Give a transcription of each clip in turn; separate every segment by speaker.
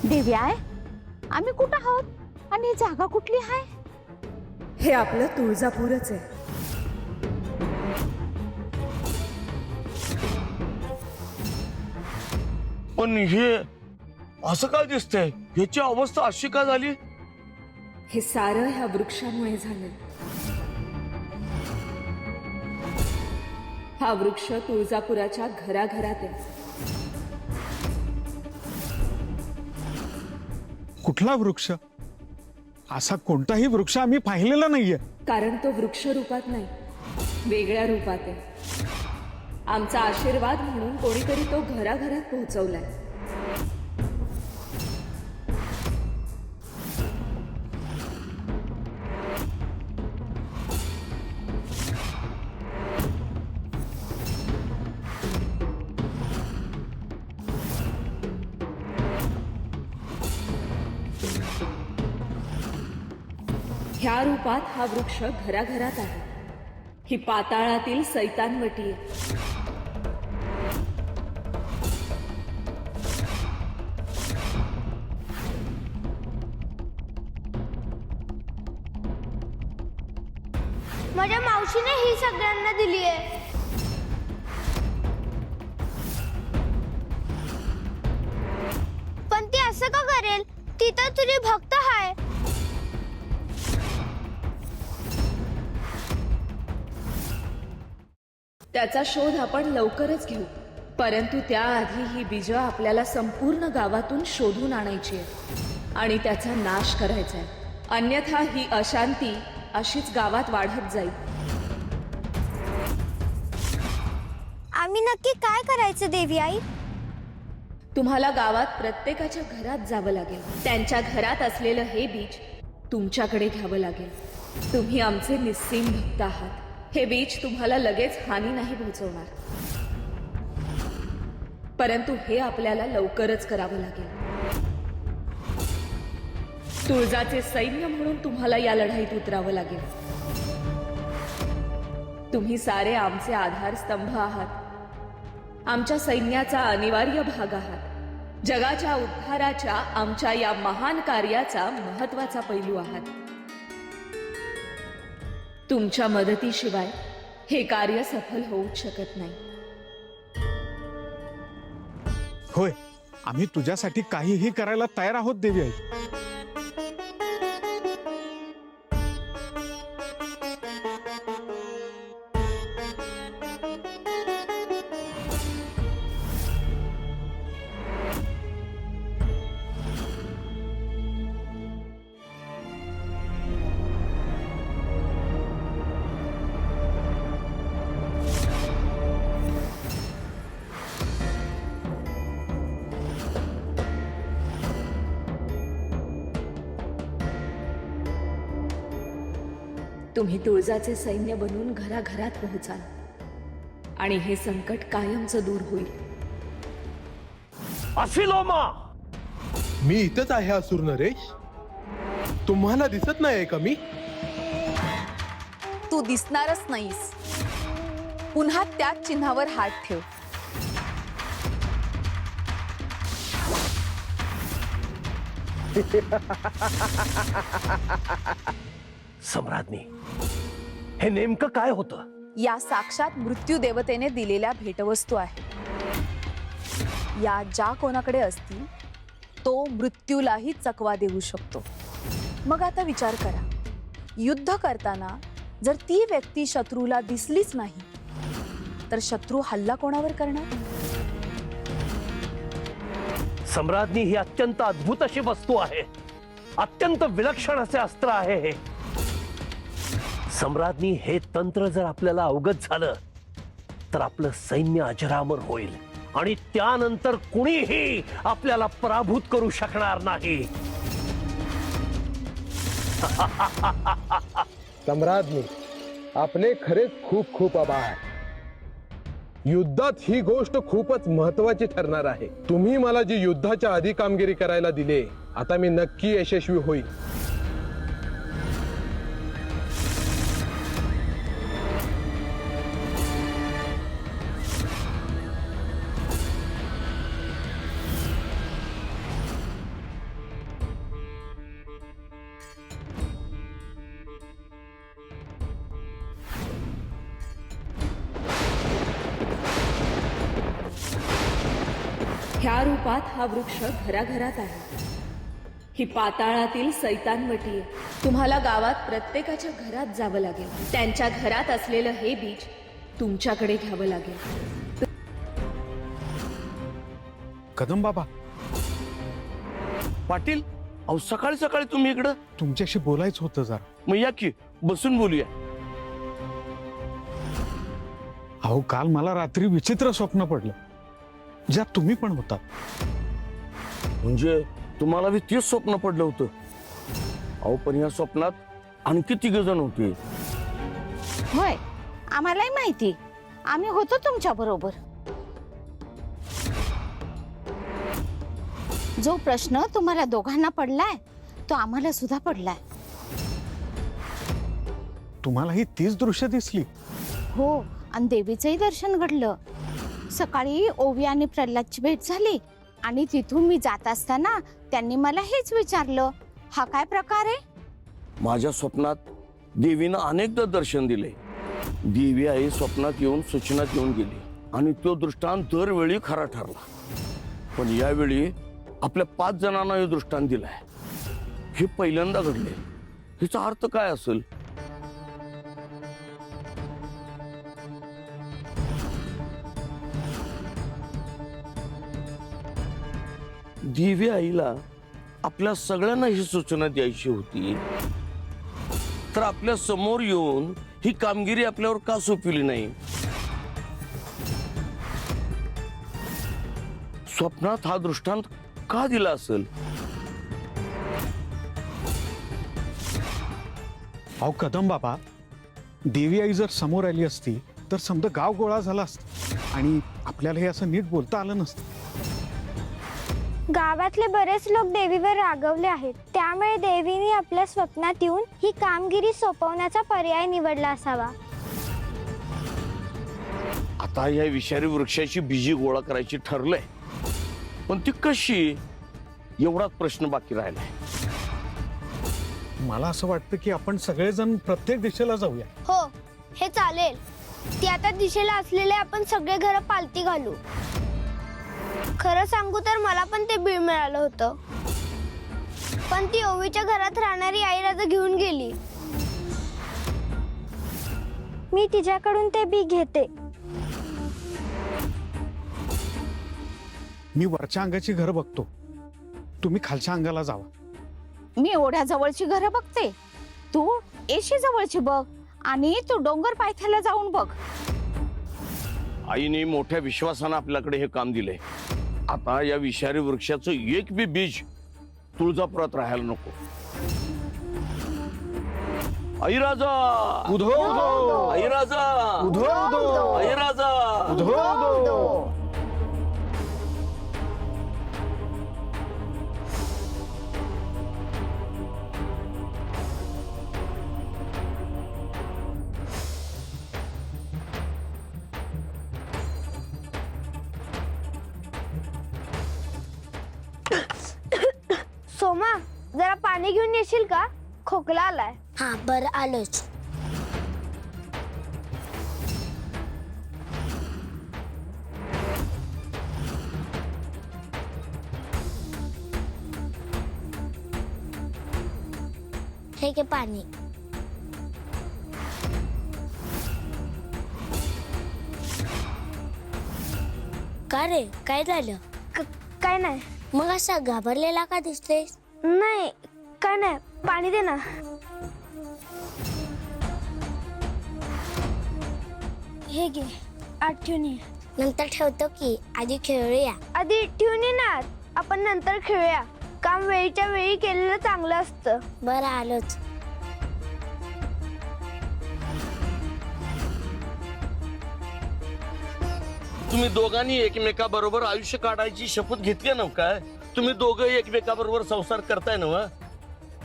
Speaker 1: देवी आहे आम्ही कुठं आहोत आणि ही जागा कुठली आहे?
Speaker 2: हे आपलं तुळजापूरच आहे.
Speaker 3: पण हे असं काय दिसतंय? ह्याची अवस्था अशी का झाली?
Speaker 2: हे सारं ह्या वृक्षामुळे झालं. हा वृक्ष तुळजापुराच्या घराघरात आहे.
Speaker 4: कुठला वृक्ष? असा कोणताही वृक्ष आम्ही पाहिलेला नाहीये.
Speaker 2: कारण तो वृक्ष रूपात नाही, वेगळ्या रूपात आहे. आमचा आशीर्वाद म्हणून कोणीतरी तो घराघरात पोहोचवलाय. ह्या रूपात हा वृक्ष घराघरात आहे. ही पाताळातील सैतानवटी आहे.
Speaker 5: माझ्या मावशीने ही सगळ्यांना दिली आहे. पण ती असं का करेल? ती तर तुझी भक्त आहे.
Speaker 2: त्याचा शोध आपण लवकरच घेऊ, परंतु त्याआधी ही बीज आपल्याला संपूर्ण गावातून शोधून आणायची आहे आणि त्याचा नाश करायचा आहे. अन्यथा ही अशांती अशीच गावात वाढत जाईल.
Speaker 5: आम्ही नक्की काय करायचं देवी आई?
Speaker 2: तुम्हाला गावात प्रत्येकाच्या घरात जावं लागेल. त्यांच्या घरात असलेलं हे बीज तुमच्याकडे घ्यावं लागेल. तुम्ही आमचे निस्सीम भक्त आहात. हे बीज तुम्हाला लगेच हानी नाही पोहोचवणार, परंतु हे आपल्याला लवकरच करावं लागेल. तुळजाचे सैन्य म्हणून तुम्हाला या लढाईत उतरावं लागेल. तुम्ही सारे आमचे आधारस्तंभ आहात. आमच्या सैन्याचा अनिवार्य भाग आहात. जगाच्या उद्धाराच्या आमच्या या महान कार्याचा महत्वाचा पैलू आहात. तुमच्या मदतीशिवाय हे कार्य सफल होऊच शकत नाही.
Speaker 4: होय, आम्ही तुझ्यासाठी काहीही करायला तयार आहोत देवी आई.
Speaker 2: तुम्ही तुळजाचे सैन्य बनून घराघरात पोहोचाल आणि हे संकट कायमचं दूर होईल.
Speaker 3: अफिलोमा,
Speaker 6: मी इथंच आहे असुर नरेश. तुम्हाला दिसत नाही का मी?
Speaker 7: तू दिसणारच नाहीस. पुन्हा त्याच चिन्हावर हात ठेव.
Speaker 3: सम्राज्ञी, हे नेमकं काय होतं?
Speaker 7: या साक्षात मृत्यू देवतेने दिलेल्या भेटवस्तू आहे. या ज्या कोणाकडे असतील तो मृत्यूलाही चकवा देऊ शकतो. मग आता विचार करा, युद्ध करताना जर ती व्यक्ती शत्रूला दिसलीच नाही तर शत्रू हल्ला कोणावर करणार?
Speaker 3: सम्राज्ञी, ही अत्यंत अद्भुत अशी वस्तू आहे. अत्यंत विलक्षण असे अस्त्र आहे हे. सम्राज्ञी, हे तंत्र जर आपल्याला अवगत झालं तर आपलं सैन्य अजरामर होईल आणि त्यानंतर कुणीही आपल्याला पराभूत करू शकणार नाही.
Speaker 6: सम्राज्ञी, आपले खरेच खूप खूप आभार. युद्धात ही गोष्ट खूपच महत्वाची ठरणार आहे. तुम्ही मला जी युद्धाच्या आधी कामगिरी करायला दिली, आता मी नक्की यशस्वी होईल.
Speaker 2: ह्या रूपात हा वृक्ष घराघरात आहे. ही पाताळातील सैतानवटी आहे. तुम्हाला गावात प्रत्येकाच्या घरात जावं लागेल. त्यांच्या घरात असलेलं हे बीज तुमच्याकडे घ्यावं लागेल.
Speaker 4: कदम बाबा,
Speaker 3: पाटील, अहो सकाळी सकाळी तुम्ही इकडं?
Speaker 4: तुमच्याशी बोलायचं होतं जरा.
Speaker 3: मग या की बसून बोलूया.
Speaker 4: अहो, काल मला रात्री विचित्र स्वप्न पडलं, ज्यात तुम्ही पण होता.
Speaker 3: म्हणजे तुम्हाला बी तेच स्वप्न पडलं होतं? अहो पण या स्वप्नात आणखी 3 जण होते.
Speaker 1: होय, आम्हालाही माहिती, आम्ही होतो तुमच्या बरोबर. जो प्रश्न तुम्हाला दोघांना पडलाय तो आम्हाला सुद्धा पडलाय.
Speaker 4: तुम्हाला ही तीच दृश्य दिसली?
Speaker 1: हो, आणि देवीचंही दर्शन घडलं. सकाळी ओवी आणि प्रल्हादची भेट झाली आणि तिथून मी जात असताना त्यांनी मला हेच विचारलं, हा काय प्रकार आहे?
Speaker 3: माझ्या स्वप्नात देवीनं अनेकदा दर्शन दिले. देवी आई स्वप्नात येऊन सूचना देऊन गेली आणि तो दृष्टांत दरवेळी खरा ठरला. पण यावेळी आपल्या 5 जणांना हे दृष्टांत दिलाय. हे पहिल्यांदा घडले. हिचा अर्थ काय असेल? देवी आईला आपल्या सगळ्यांना ही सूचना द्यायची होती, तर आपल्या समोर येऊन ही कामगिरी आपल्यावर का सोपविली नाही? स्वप्नात हा दृष्टांत का दिला असेल?
Speaker 4: अहो कदम बाबा, देवी आई जर समोर आली असती तर समजा गाव गोळा झाला असता आणि आपल्याला हे असं नीट बोलता आलं नसतं.
Speaker 5: गावातले बरेच लोक देवीवर रागवले आहेत, त्यामुळे देवीने आपल्या स्वप्नात येऊन ही कामगिरी सोपवण्याचा पर्याय निवडला असावा.
Speaker 3: आता या विषारी वृक्षाची बीजी गोळा करायची ठरलंय, पण ती कशी? एवढाच प्रश्न बाकी राहिलाय.
Speaker 4: मला असं वाटतं की आपण सगळेजण प्रत्येक दिशेला जाऊया.
Speaker 5: हो, हे चालेल. ती आता दिशेला असलेले आपण सगळे घर पालती घालू. खरं सांगू तर मला पण ते बीळ मिळालं होतं, पण ती ओवीच्या घरात राहणारी आई राजा घेऊन गेली. मी तिच्याकडून ते बी घेते.
Speaker 4: मी वरच्या अंगाची घर बघतो, तुम्ही खालच्या अंगाला जावा.
Speaker 1: मी ओढ्याजवळची घरं बघते, तू एशी जवळची बघ आणि तू डोंगर पायथ्याला जाऊन बघ.
Speaker 3: आईने मोठ्या विश्वासानं आपल्याकडे हे काम दिलंय. आता या विषारी वृक्षाचं एक बी बीज तुळजापुरात राहायला नको. आई राजा
Speaker 4: उधो उधो,
Speaker 3: आई राजा
Speaker 4: उधो उधो,
Speaker 3: आई राजा
Speaker 4: उधो उधो.
Speaker 5: सोमा, जरा पाणी घेऊन येशील का? खोकला आलाय. हा, बरं आलोच. हे घे पाणी. का रे, काय झालं? काय नाही. मग असा घाबरलेला का दिसतेस? नाही, काय नाही. पाणी दे ना. हे घे, आठवून ये. नंतर ठेवतो की, आधी खेळूया. आधी ठेवून ये ना, आपण नंतर खेळूया. काम वेळीच्या वेळी केलेलं चांगलं असतं. बरं, आलोच.
Speaker 3: तुम्ही दोघांनी एकमेकाबरोबर आयुष्य काढायची शपथ घेतली ना? काय तुम्ही दोघं एकमेकाबरोबर संसार करताय ना?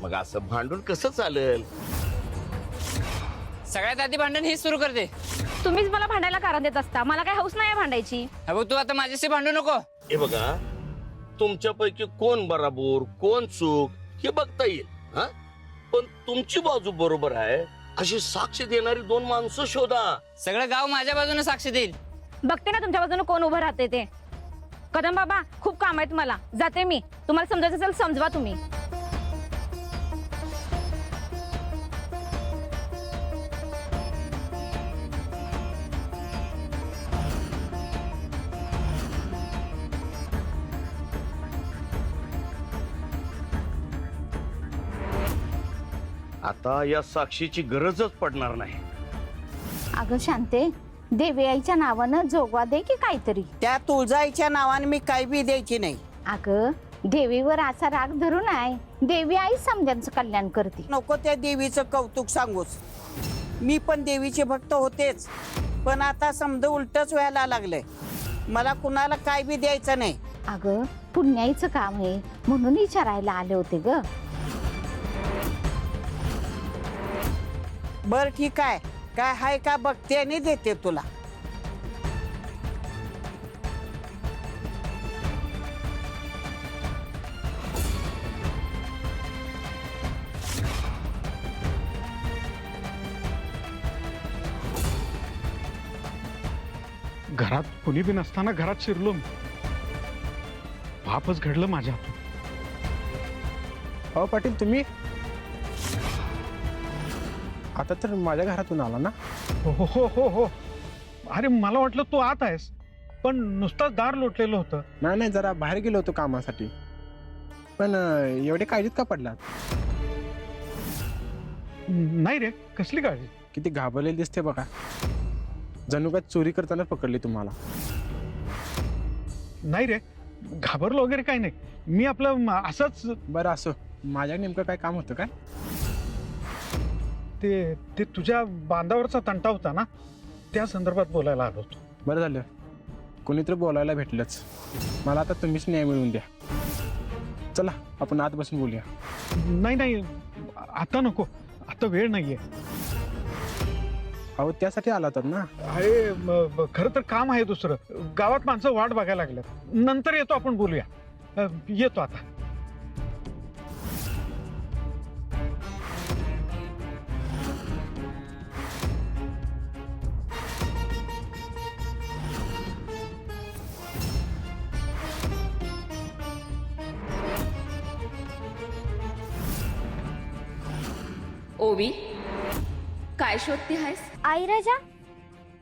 Speaker 3: मग असं भांडून कसं चालेल?
Speaker 8: सगळ्यात आधी भांडण हेच सुरू करते.
Speaker 9: तुम्हीच मला भांडायला कारण देत असता. मला काय हौस नाही भांडायची.
Speaker 8: अबो तू आता माझ्याशी भांडू नको.
Speaker 3: हे बघा, तुमच्यापैकी कोण बराबर कोण चूक हे बघता येईल. हा, पण तुमची बाजू बरोबर आहे अशी साक्ष देणारी 2 माणसं शोधा.
Speaker 8: सगळं गाव माझ्या बाजूने साक्ष देईल.
Speaker 9: बघते ना तुमच्या बाजूने कोण उभं राहते ते. कदम बाबा खूप काम आहेत मला, जाते मी. तुम्हाला समजायचं असेल समजवा तुम्ही.
Speaker 3: आता या साक्षीची गरजच पडणार नाही.
Speaker 1: अगं शांते, देवी आईच्या नावानं जोगवा दे की काहीतरी.
Speaker 10: त्या तुळजाईच्या नावाने मी काही बी द्यायची नाही.
Speaker 1: अगं देवीवर असा राग धरू नाही. देवी आई समजांचं कल्याण करते.
Speaker 10: नको त्या देवीचं कौतुक सांगूच. मी पण देवीचे भक्त होतेच, पण आता समजा उलटच व्हायला लागलंय. मला कुणाला काय बी द्यायचं नाही.
Speaker 1: अगं पुण्याईचं काम आहे म्हणून विचारायला आले होते ग.
Speaker 10: बर ठीक आहे, काय हाय का बघते आणि देते तुला.
Speaker 4: घरात कुणी बी नसताना घरात शिरलो मी. पापच घडलं माझ्या हातून.
Speaker 11: हो पाटील, तुम्ही आता तर माझ्या घरातून आला ना?
Speaker 4: हो हो हो हो हो. अरे मला वाटलं तू आत आहेस, पण नुसताच दार लोटलेलं होतं.
Speaker 11: नाही, जरा बाहेर गेलो होतो कामासाठी. पण एवढे काळजीत का पडलात?
Speaker 4: नाही रे, कसली काळजी.
Speaker 11: किती घाबरलेली दिसते बघा. जणू काय चोरी करताना पकडली तुम्हाला.
Speaker 4: नाही रे, घाबरलो वगैरे काही नाही. मी आपलं असंच.
Speaker 11: बरं असो, माझ्या नेमकं काय काम होतं काय?
Speaker 4: ते तुझ्या बांधावरचा तंटा होता ना, त्या संदर्भात बोलायला आलो होतो.
Speaker 11: बरं झालं, कोणीतरी बोलायला भेटलंच. मला आता तुम्हीच न्याय मिळवून द्या. चला आपण आत बसून बोलूया.
Speaker 4: नाही, आता नको, आता वेळ नाहीये.
Speaker 11: अहो त्यासाठी आला तर ना.
Speaker 4: अरे खरं तर काम आहे दुसरं. गावात माणसं वाट बघायला लागल्यात. नंतर येतो, आपण बोलूया. येतो आता.
Speaker 2: ओवी, काय शोधते आहेस?
Speaker 5: आई राजा,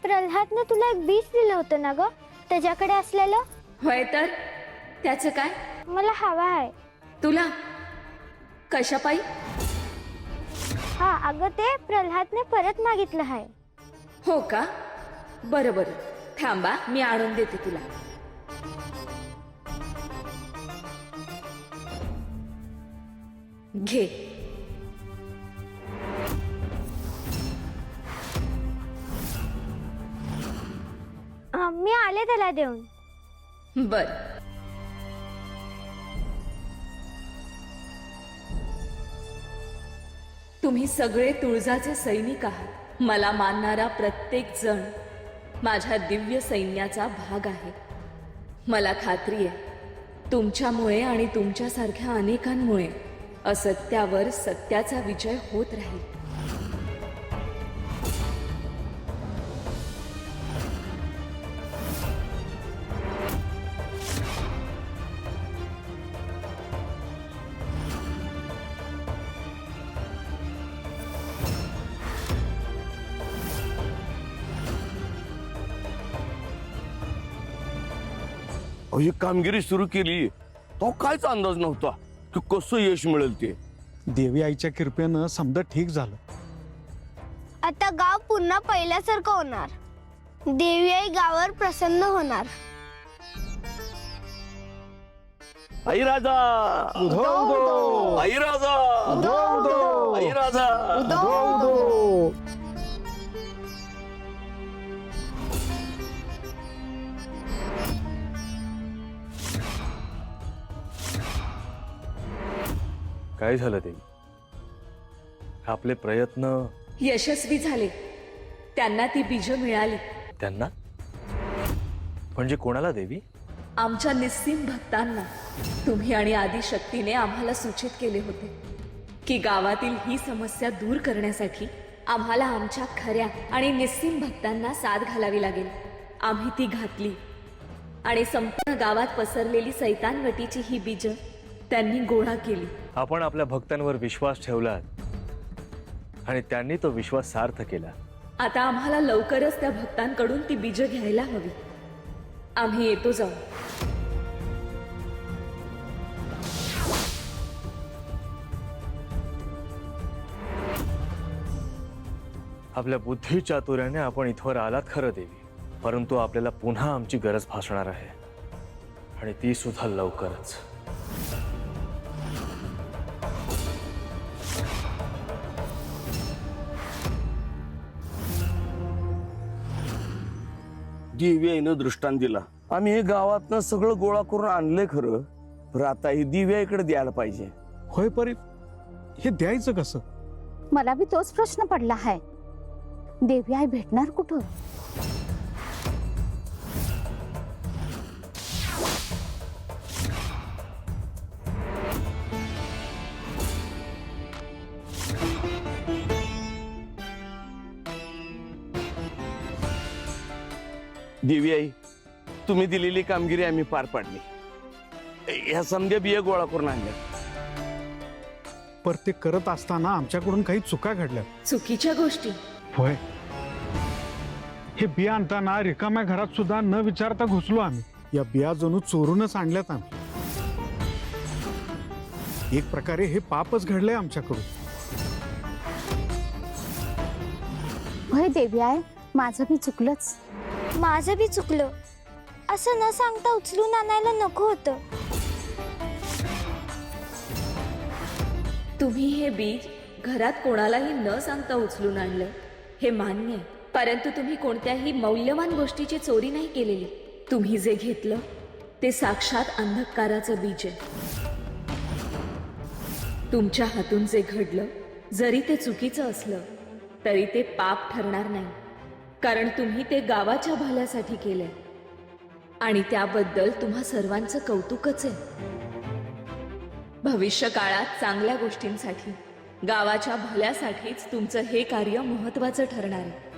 Speaker 5: प्रल्हादनं तुला एक बीज दिलं होतं ना ग, त्याच्याकडे असलेलं.
Speaker 2: होय तर त्याचं काय?
Speaker 5: मला हवा आहे.
Speaker 2: तुला कशापायी?
Speaker 5: हा अगं, ते प्रल्हादने परत मागितलं आहे.
Speaker 2: हो का? बरं बरं, थांबा मी आणून देते तुला. घे.
Speaker 5: मी आले त्याला देऊन.
Speaker 2: बर. तुम्ही सगळे तुळजाचे सैनिक आहात. मला मानणारा प्रत्येक जण माझ्या दिव्य सैन्याचा भाग आहे. मला खात्री आहे तुमच्यामुळे आणि तुमच्यासारख्या अनेकांमुळे असत्यावर सत्याचा विजय होत राहील.
Speaker 3: ही कामगिरी सुरू केली तो कायच अंदाज नव्हता की कसं यश मिळेल ते.
Speaker 4: देवी आईच्या कृपेनं समजा ठीक झालं.
Speaker 5: आता गाव पुन्हा पहिल्यासारखं होणार. देवी आई गावावर प्रसन्न होणार.
Speaker 3: आई राजा, आई राजा, आई राजा.
Speaker 12: काय झालं ते? आपले प्रयत्न
Speaker 2: यशस्वी झाले. त्यांना ती बीज मिळाली.
Speaker 12: त्यांना म्हणजे कोणाला देवी?
Speaker 2: आमच्या निस्सीम भक्तांना. तुम्ही आणि आदिशक्तीने आम्हाला सूचित केले होते की गावातील ही समस्या दूर करण्यासाठी आम्हाला आमच्या खऱ्या आणि निस्सीम भक्तांना साथ घालावी लागेल. आम्ही ती घातली आणि संपूर्ण गावात पसरलेली सैतानवटीची ही बीज त्यांनी गोळा केली.
Speaker 12: आपण आपल्या भक्तांवर विश्वास ठेवला आणि त्यांनी तो विश्वास सार्थ केला.
Speaker 2: आता आम्हाला लवकरच त्या भक्तांकडून ती बीज घ्यायला हवी. आम्ही येतो जाऊ.
Speaker 12: आपल्या बुद्धी चातुर्याने आपण इथवर आलात खरं देवी, परंतु आपल्याला पुन्हा आमची गरज भासणार आहे आणि ती सुद्धा लवकरच.
Speaker 3: दिव्या आईनं दृष्टांत दिला. आम्ही हे गावातनं सगळं गोळा करून आणलंय खरं, पण आता ही दिव्या इकडे द्यायला पाहिजे.
Speaker 4: होय परी, हे द्यायचं कसं?
Speaker 1: मला बी तोच प्रश्न पडला आहे. देवी आई भेटणार कुठं?
Speaker 3: दिव्या आई, तुम्ही दिलेली कामगिरी आम्ही पार पाडली. ह्या समध्या बिया गोळा करून आणल्या.
Speaker 4: पर ते करत असताना आमच्याकडून काही चुका घडल्या.
Speaker 2: चुकीच्या गोष्टी?
Speaker 4: होय, हे बिया आणताना रिकाम्या घरात सुद्धा न विचारता घुसलो आम्ही. या बिया जणू चोरूनच आणल्यात आम्ही. एक प्रकारे हे पापच घडलंय आमच्याकडून.
Speaker 1: होय देवी आई, माझं बी चुकलंच.
Speaker 5: माझं बी चुकलं. असं न सांगता उचलून आणायला नको होतं.
Speaker 2: तुम्ही हे बीज घरात कोणालाही न सांगता उचलून आणलं हे मान्य आहे, परंतु तुम्ही कोणत्याही मौल्यवान गोष्टीची चोरी नाही केलेली. तुम्ही जे घेतलं ते साक्षात अंधकाराचं बीज आहे. तुमच्या हातून जे घडलं, जरी ते चुकीचं असलं तरी ते पाप ठरणार नाही, कारण तुम्ही ते गावाच्या भल्यासाठी केलंय आणि त्याबद्दल तुम्हा सर्वांचं कौतुकच आहे. भविष्य काळात चांगल्या गोष्टींसाठी, गावाच्या भल्यासाठीच तुमचं हे कार्य महत्वाचं ठरणार आहे.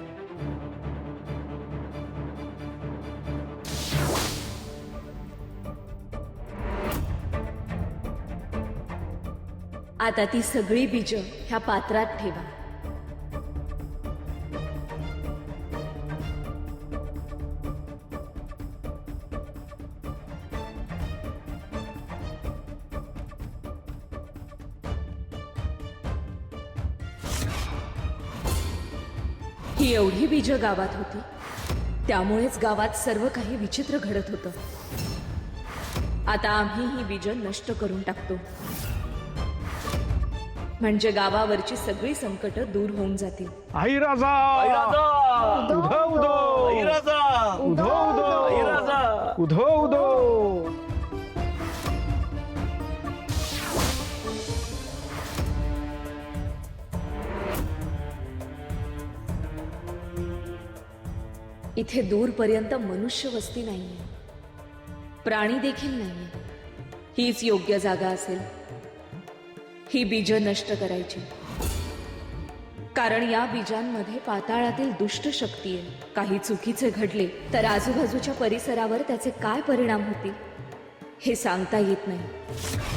Speaker 2: आता ती सगळी बीज ह्या पात्रात ठेवा. ही एवढी बीज गावात होती, त्यामुळेच गावात सर्व काही विचित्र घडत होतं. आता आम्ही ही बीज नष्ट करून टाकतो, म्हणजे गावावरची सगळी संकट दूर होऊन जातील.
Speaker 4: आई राजा, उधो उधो, उधो उधो, उधो उधो.
Speaker 2: इथे दूरपर्यंत मनुष्य वस्ती नाहीये, प्राणी देखील नाहीये. हीच योग्य जागा असेल ही बीज नष्ट करायची, कारण या बीजांमध्ये पाताळातील दुष्ट शक्ती आहे. काही चुकीचे घडले तर आजूबाजूच्या परिसरावर त्याचे काय परिणाम होतील हे सांगता येत नाही.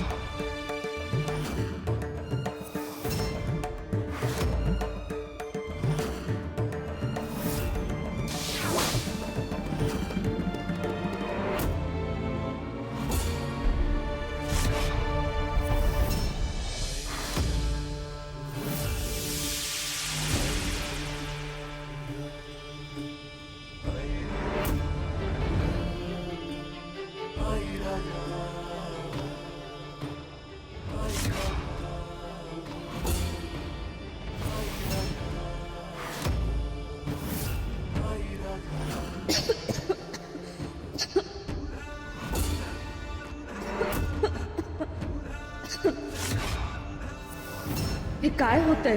Speaker 2: हे काय होतंय?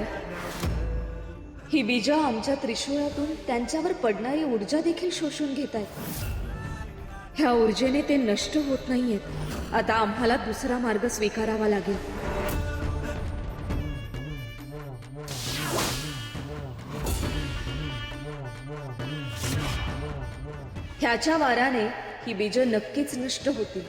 Speaker 2: ही बीज आमच्या त्रिशूळातून त्यांच्यावर पडणारी ऊर्जा देखील शोषून घेत आहेत. ह्या ऊर्जेने ते नष्ट होत नाहीयेत. आता आम्हाला दुसरा मार्ग स्वीकारावा लागेल. ह्याच्या वाराने ही बीज नक्कीच नष्ट होतील.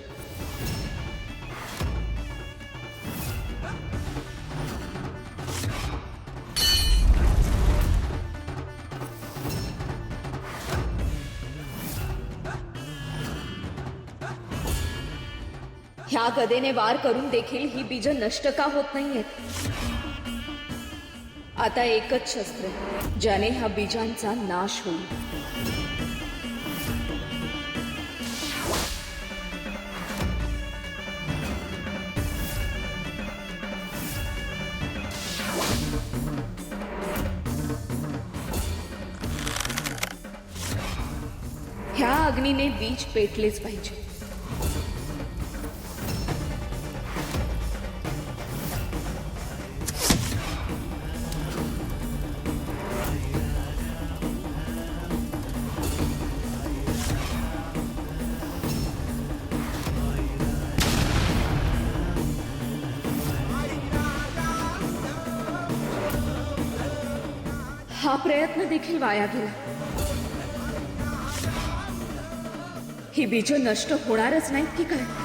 Speaker 2: ह्या गदेने वार करून देखील ही बीज नष्ट का होत नाहीयेत? आता एकच शस्त्र आहे, ज्याने ह्या बीजांचा नाश होईल. ह्या अग्नीने बीज पेटलेच पाहिजे. हा प्रयत्न देखील वाया गेला. ही बीज नष्ट होणारच नाहीत की काय?